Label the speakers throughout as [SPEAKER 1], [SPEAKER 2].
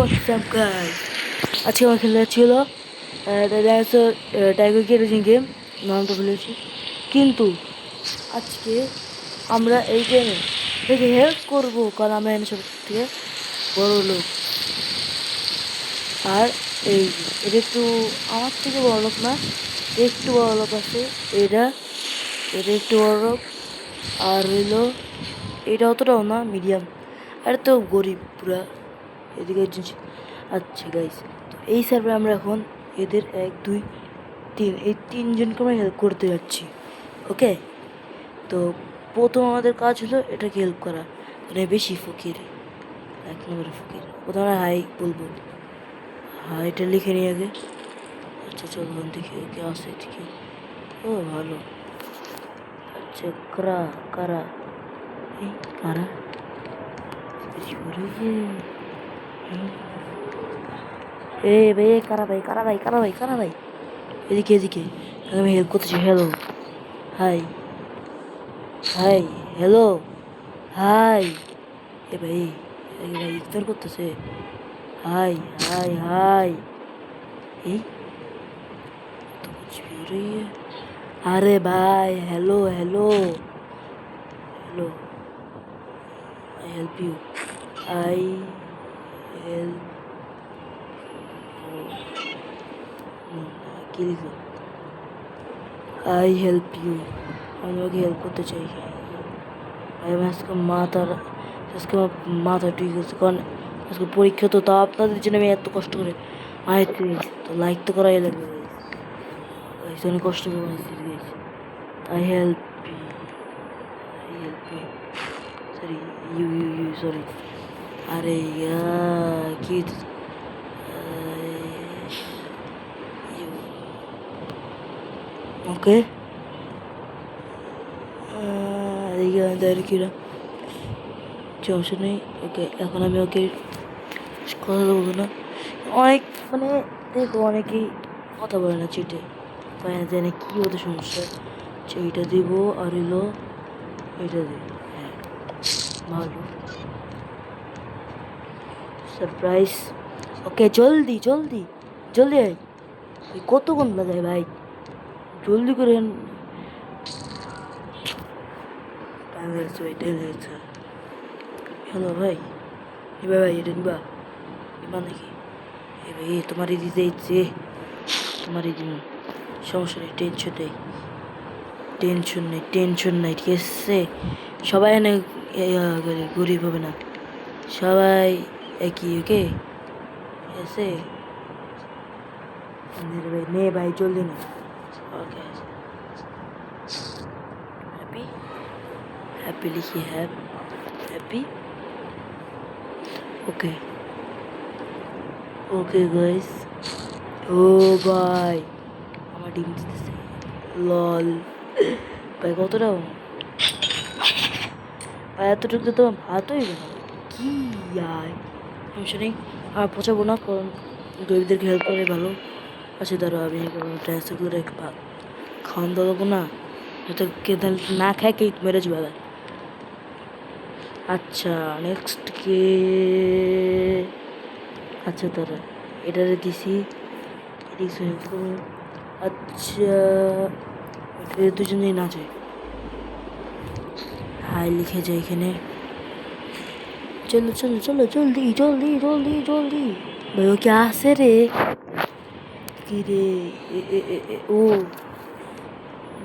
[SPEAKER 1] WhatsApp guys, আজকে আমার খেলা ছিল ডাইনোসর টাইগার কেটেজিং গেম, নামটা ভুলেছি। কিন্তু আজকে আমরা এই গেমে থেকে হেল্প করবো, কারণ আমরা এনে সব থেকে বড় লোক। আর এই এটা একটু আমার থেকে বড় লোক না, একটু বড় লোক আছে। এটা এটা একটু বড় লোক, আর হইলো এটা অতটাও না, মিডিয়াম। আর তো গরিব পুরা এদিকে জিনিস। আচ্ছা গাইস, তো এই সার্ভে আমরা এখন এদের 1 2 3 এই 3 জনকে আমরা হেল্প করতে যাচ্ছি। ওকে, তো প্রথম আমাদের কাজ হলো এটাকে হেল্প করা। মানে বেশি ফকির, 1 নম্বরে ফকির। প্রথমে হাই বলবো, হাইটা লিখে নিই আগে। আচ্ছা চলো দেখি ওকে আসে দেখি। ও ভালো। আচ্ছা কারা কারা, এই কারা এ ভাই, কারা ভাই, কারা ভাই, কারা ভাই, কারা ভাই, এদিকে এদিকে আমি হেল্প করতেছি। Hello hi, hi hello hi. এ ভাই, এ ভাই ইগনোর করতেছে। হাই হাই হাই, এই তো कुछ भी हो रही है। अरे भाई hello hello hello, I help you, I help কি লিখলো, আই হেল্প ইউ, আমি ওকে হেল্প করতে চাই। ভাই আজকে আজকে আমার মাথা ঠিক আছে, কারণ আজকে পরীক্ষা। তো তা আপনাদের জন্য আমি এত কষ্ট করে বানাইছি, তো লাইক তো করাই লাগবে। অনেক কষ্ট করে বানাইছি। I help you, I help you, sorry you you you sorry. আরে কি ওকে, কিরা সমস্যা নেই। ওকে, এখন আমি ওকে কথা বলবো না। অনেক মানে দেখো, অনেকেই কথা বলে না, চিটে পায় না, জানে কি ওদের সমস্যা। এইটা দিব আর এলো এটা দিব। হ্যাঁ ভালো, সারপ্রাইজ। ওকে জলদি জলদি জলদি আয়, কতক্ষণ লাগায় ভাই, জলদি করে। হ্যালো ভাই, নিবা ভাই, এটা নিবা নিবা নাকি? এ ভাই তোমারই দিতে ইচ্ছে, তোমারই দিন, সমস্যা নেই, টেনশন নেই, টেনশন নেই, টেনশন নাই, ঠিক আছে? সবাই এনে গরিব হবে না, সবাই একই। ওকে ঠিক আছে, ভাই নে ভাই জলদি নে। ওকে হ্যাপি, হ্যাপি লিখি, হ্যাপি। ওকে ওকে গাইস, ও ভাই আমার ডিম দিতেছে, লল ভাই কতটা ভাই, এতটুকু তো তোমার ভাত হয়ে গেল কি? আয় সমস্যা নেই, আর পচাবো না, কারণ গরিবদেরকে হেল্প করে ভালো। আচ্ছা ধরো আমি ট্রান্সফার করে ভাত খাওয়ান দেবো না, হয়তো কে না খায় কে মেরে যাবে। আচ্ছা নেক্সট কে, আচ্ছা দাদা এটারে দিছি। আচ্ছা দুজনেই না যায়, হাই লিখে যায় এখানে। চলো চলো চলো জলদি জলদি জলদি জলদি। ভাই ও কে আসে রে, কি রে? ও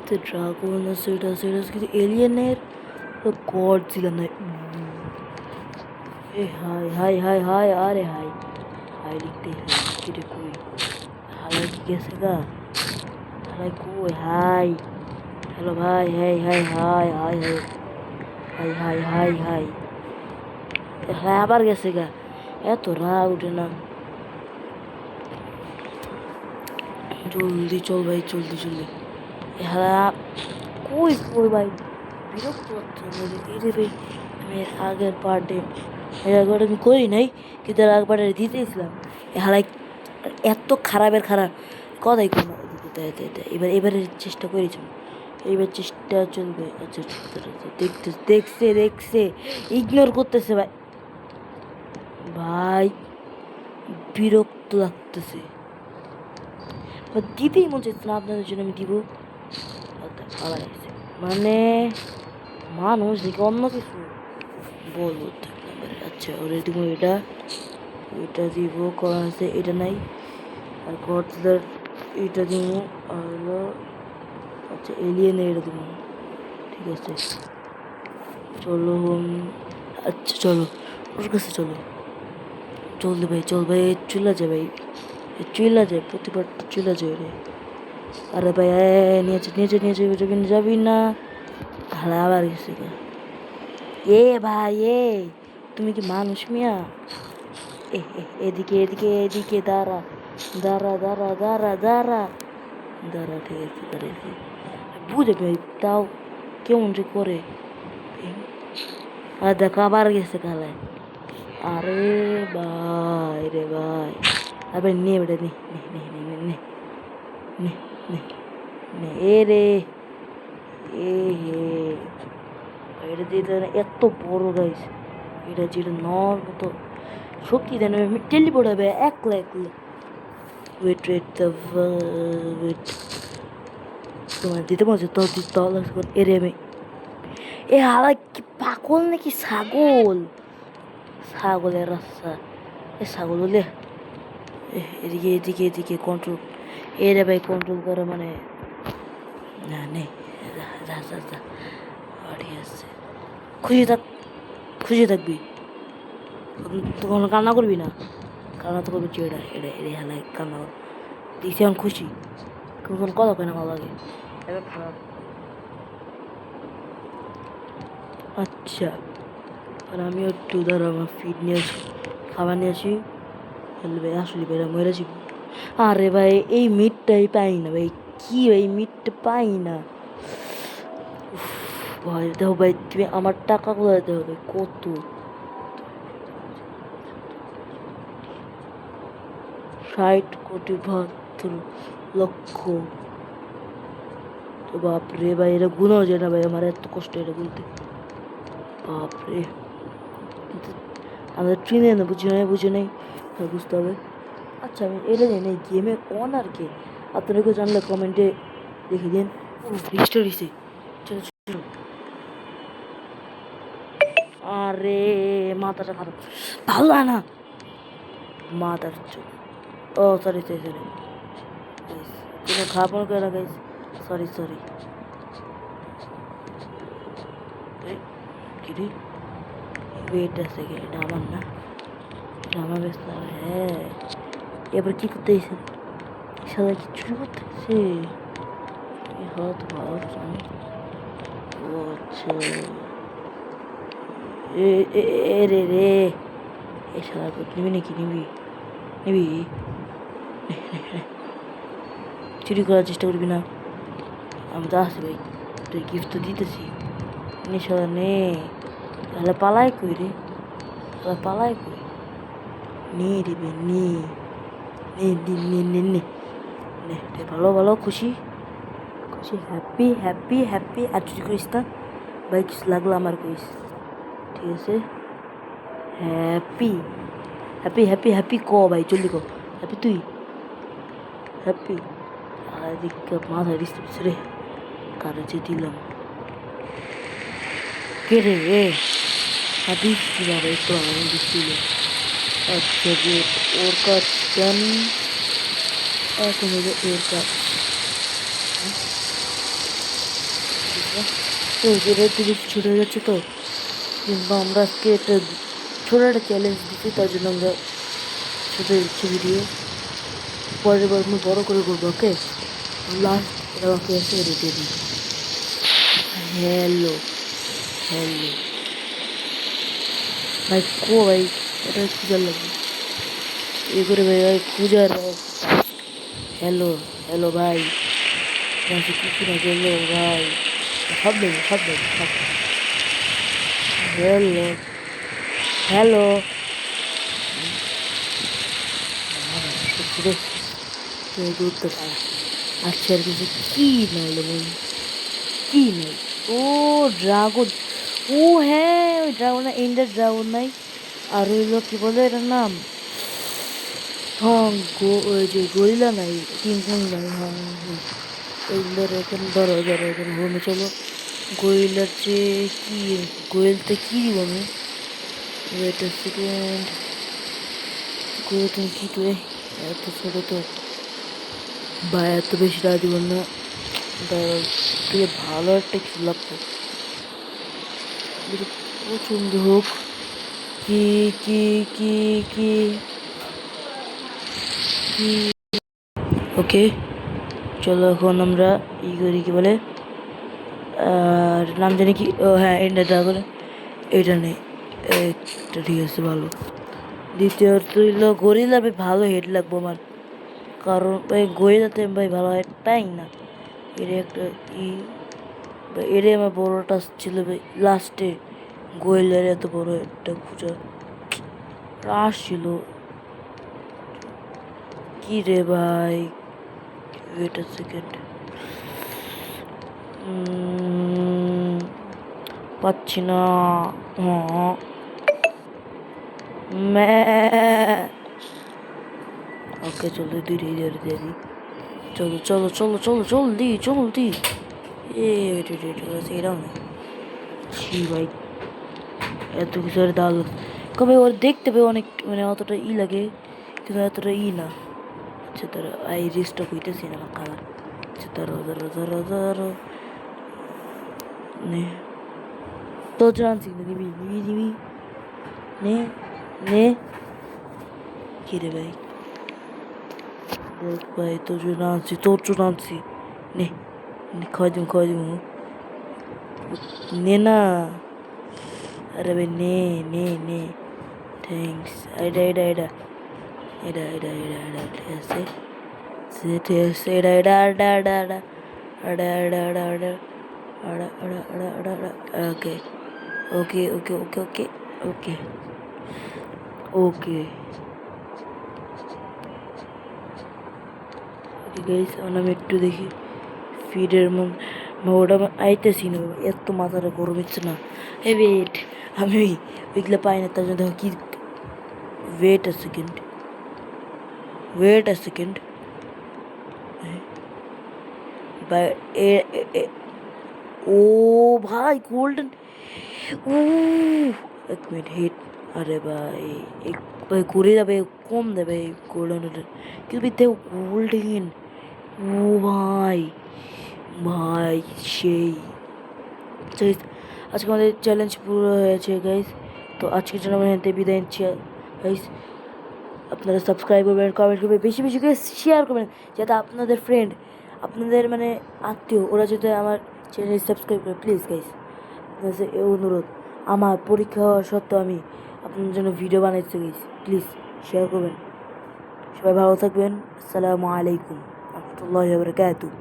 [SPEAKER 1] তো ড্রাগন আছে, এটা আছে, এটা কিন্তু এলিয়েনের গড ছিল না। এ হাই হাই হাই হাই, আরে হাই হাই লিখতে কি রে? কই হালাই কি গেছে গা? হালাই কই? হাই হ্যালো ভাই, high high high high high high high high, হ্যাঁ আবার গেছে গা। এত রাগ উঠে না, জলদি চল ভাই, জলদি জলদি। হ্যাঁ কই কই ভাই, বিরক্ত হচ্ছে এই রে ভাই। আমি আগের পার্টে আমি করি নাই, কিন্তু আগের পার্টে দিতেছিলাম। হালাই এত খারাপের খারাপ কথাই কই না। এবার এবারে চেষ্টা করেছি, এইবার চেষ্টা চলবে। আচ্ছা দেখতে দেখছে দেখছে, ইগনোর করতেছে ভাই। ভাই বিরক্ত লাগতেছে, দিতেই মন চাইছে না, আপনাদের জন্য আমি দিব। আবার আসছে মানে মানুষ দেখে অন্য কিছু বলবো। আচ্ছা ওরে দিব, এটা দিব, করা আছে এটা নাই, আর গডজার এটা দিব, আর হলো আচ্ছা এলিয়েনে এটা দিব, ঠিক আছে চলো। আচ্ছা চলো ওর কাছে চলো, চলতে ভাই চল ভাই, চুলা যায় ভাই, চুলা যায় প্রতিবার চুলা যায় রে। আরে ভাই নিয়েছে যাবি না, তাহলে আবার গেছে এ ভাই তুমি কি মানুষ মিয়া? এদিকে এদিকে এদিকে দাঁড়া দাঁড়া দাঁড়া দাঁড়া দাঁড়া দাঁড়া, ঠিক আছে দাঁড়িয়েছি, বুঝে ভাই তাও কেমন যে করে। আর দেখো আবার গেছে কালায়। আরে ভাই রে ভাই, আবার নে বেটা নে নে নে নে নে নে নে নে এ রে এ হে, এটা যেটা এত বড় গাইস, এটা যেটা নর মতো শক্তি দেন, টেলিপোর্ট হবে একলা একলা। ওয়েট ওয়েট ওয়েট, তোমার দিতে বলছে তো এরে আমি এ হালা কি পাগল নাকি ছাগল, ছাগলের রাস্তা, এ ছাগল হলে এদিকে এদিকে এদিকে কন্ট্রোল, এরে ভাই কন্ট্রোল করা মানে না নেই, যা যা যা যা, ঠিক আছে খুশি থাকবি, তখন কান্না করবি না, কান্না তো করবি এটা এটা এটা হেলায় কান্না কর, দেখছি এখন খুশি, কখন কথা কেন ভালো লাগে, এবার খারাপ। আচ্ছা আর আমি একটু ধরো আমার ফিড নিয়ে আসি, খাবার নিয়ে আসি, ভাই আসলে ভাই মরে যাবো। আরে ভাই এই মিটটাই পাই না ভাই, কি ভাই মিটটা পাই না, ভাই দেখো ভাই তুমি আমার টাকাগুলো দেবো ভাই, কত 60,72,00,000,000, তো বাপরে ভাই এটা গুণাও যায় না ভাই, আমার এত কষ্ট এটা বলতে, বাপরে আমাদের ট্রেনে না বুঝে নেই বুঝতে হবে। আচ্ছা আমি এটা জানি গেমের অনার কে, আপনারা কেউ জানলে কমেন্টে লিখে দিন। বৃষ্টি হয়েছে, চলো চলো, আরে মাথাটা খারাপ, ভালো লাগে না মাথার চোখ, ও সরি সরি সরি, কোনো খাবার করে গাইস, সরি সরি, কি রে ওয়েট আছে, এটা আমার না, এটা আমার ব্যস্ত, হ্যাঁ এবার কি করতে এসে সবাই কি চুরি করতেছে, হয়তো ভালো জানি। ও আচ্ছা এ রে রে, এ সারা নিবি নাকি, নিবি নিবি, চুরি করার চেষ্টা করবি না, আমি তো আসি ভাই, তুই গিফট তো দিতেছি, নে সারা নে, তাহলে পালাই কই রে, তাহলে পালাই কই, নে রে নে নে নে নে নে নে নে, ভালো ভালো খুশি খুশি, হ্যাপি হ্যাপি হ্যাপি, আর চুরি করিস না ভাই, কিছু লাগলো আমার কইস, ঠিক আছে, হ্যাপি হ্যাপি হ্যাপি হ্যাপি ক ভাই জলদি ক, হ্যাপি তুই হ্যাপি, আর দিকে মাথায় ডিস্টার্ব রে, কারো যে দিলাম কে রে রে, হ্যাপি কি বাবা একটু আমার দিচ্ছিল, আচ্ছা যে ওর কাজ জানি, এখন হলো ওর কাজ, তো যেটা একটু বেশি ছোট হয়ে যাচ্ছে তো, কিংবা আমরা আজকে একটা ছোটো একটা চ্যালেঞ্জ দিচ্ছি, তার জন্য আমরা ছোটো দিচ্ছি ভিডিও, পরের বার আমি বড়ো করে করবো, ওকে লাস্ট এটা ওকে এসে রেখে দিই। হ্যালো হ্যালো ভাই কো ভাই, এটা খুঁজার লাগবে এ করে ভাই, ভাই খুঁজার, হ্যালো হ্যালো ভাই, কিছু না চললো ভাই, সব দেবে সব দেবে সব, হ্যালো হ্যালো, দূরতে পারা, আচ্ছা আর কিছু কি নাইলো ভাই, কি নেই, ও ড্রাগন, ও হ্যাঁ ওই ড্রাগন, এন্ডার ড্রাগন নাই, আর হইলো কি বলে এটার নাম, হ্যাঁ ওই যে গরিলা নাই, কিংকং নাই, হ্যাঁ হ্যাঁ এগুলোর এখন ধরো ধরো এখন হোমে চলো। গরিলার যে কি গোয়েলতে কি দিব আমি, ওয়েট সেকেন্ড, গোয়েল তুমি কি তুই এত ছোট তো বা এত বেশি টাকা দিব না, তুই ভালো একটা কিছু লাগতো পছন্দ হোক। কি কি কি কি কি ওকে চলো এখন আমরা ই করি কি বলে, আর নাম জানি কি, ও হ্যাঁ এন্ডার ড্রাগন, এটা নেই, একটা ঠিক আছে ভালো। দ্বিতীয়ত হইল গরিলা, ভাই ভালো হেড লাগবো আমার, কারণ ভাই গরিলাতে ভাই ভালো হেড পাই না। এর একটা ই এরে আমার বড় টাস্ক ছিল ভাই লাস্টে, গোয়েলের এত বড় একটা খুঁজা রাশ ছিল। কি রে ভাই, ওয়েট আ সেকেন্ড, পাচ্ছি না। হ্যাঁ ওকে চলো ধীরে ধীরে ধীরে চলো চলো চলো চলো জলদি জলদি, এটাও নেই। ছি ভাই এত কিছু আর দাল কবে ওর দেখতে পেয়ে অনেক মানে অতটা ই লাগে, কিন্তু এতটা ই না। আচ্ছা ধরো আই রিস্টক হইতেছি না আমার খাবার। আচ্ছা ধরো ধরো ধরো ধরো নে তোর জন্য আনছি, নিবি নিবি নিবি, নে নে কি রে ভাই, দেখ ভাই তোর জন্য আনছি, তোর জন্য আনছি, নে নে খাওয়াই দিব নে না, আরে ভাই নে নে নে, থ্যাংকস। এটা এটা এটা এটা এটা এটা এটা ঠিক আছে, ঠিক আছে এটা এটা এটা এটা এটা এটা এটা এটা ওকে ওকে ওকে ওকে ওকে ওকে ওকে গাইস আমি একটু দেখি ফিডের মধ্যে ওটা আইতেছি না, এত মাথাটা গরম হচ্ছে না। হে ওয়েট, আমি ওইগুলো পাই না, তার জন্য দেখো কি, wait a second, wait a second, ও ভাই গোল্ডেন, ও এক মিনিট হিট, আরে ভাই এক ভাই ঘুরে যাবে, কম দেবে গোল্ডেন, কিন্তু দেখো গোল্ডেন, ও ভাই ভাই সেই আজকে আমাদের চ্যালেঞ্জ পুরো হয়েছে গাইস। তো আজকের জন্য আমরা এতে বিদায় নিচ্ছি গাইস। আপনারা সাবস্ক্রাইব করবেন, কমেন্ট করবেন, বেশি বেশি করে শেয়ার করবেন, যাতে আপনাদের ফ্রেন্ড, আপনাদের মানে আত্মীয়, ওরা যাতে আমার চ্যানেল সাবস্ক্রাইব করে প্লিজ গাইস। আপনাদের এই অনুরোধ, আমার পরীক্ষা হওয়া সত্ত্বেও আমি আপনাদের জন্য ভিডিও বানাইছি গাইস, প্লিজ শেয়ার করবেন। সবাই ভালো থাকবেন, আসসালামু আলাইকুম রহমতুল্লাহি ওয়া বারাকাতুহু।